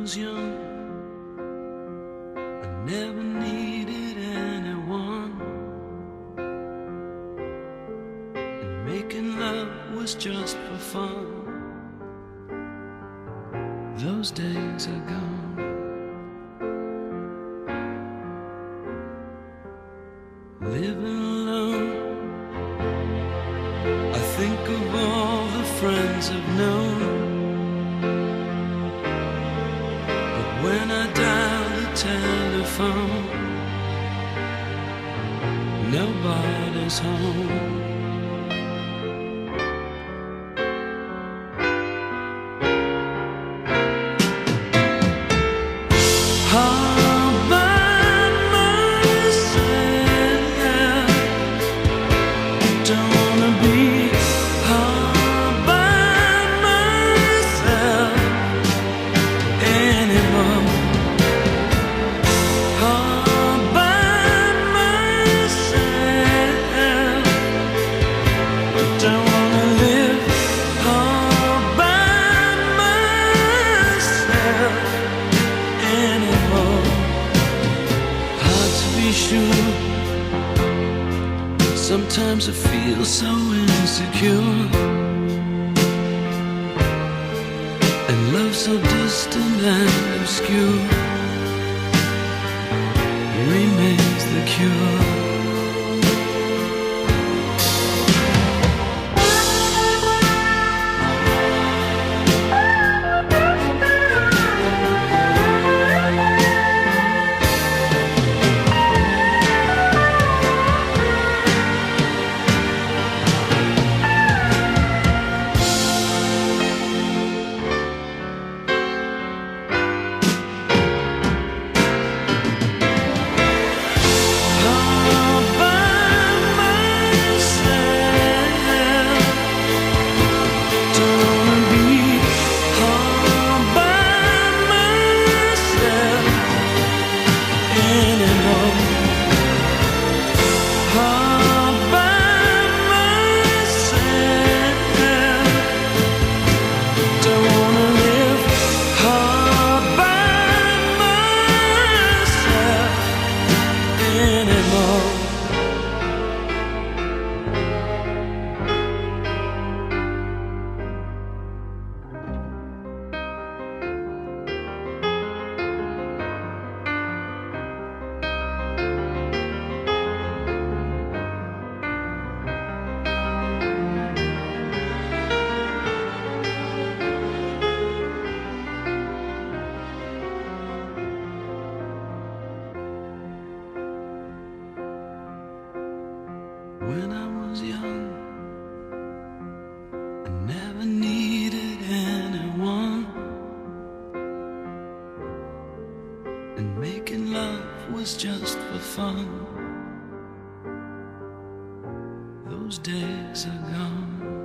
was young, I never needed anyone, and making love was just for fun. Those days are gone. Living alone, I think of all the friends I've known, but when I dial the telephone, nobody's home. Sometimes I feel so insecure, and love so distant and obscure remains the cure. When I was young, I never needed anyone, and making love was just for fun. Those days are gone.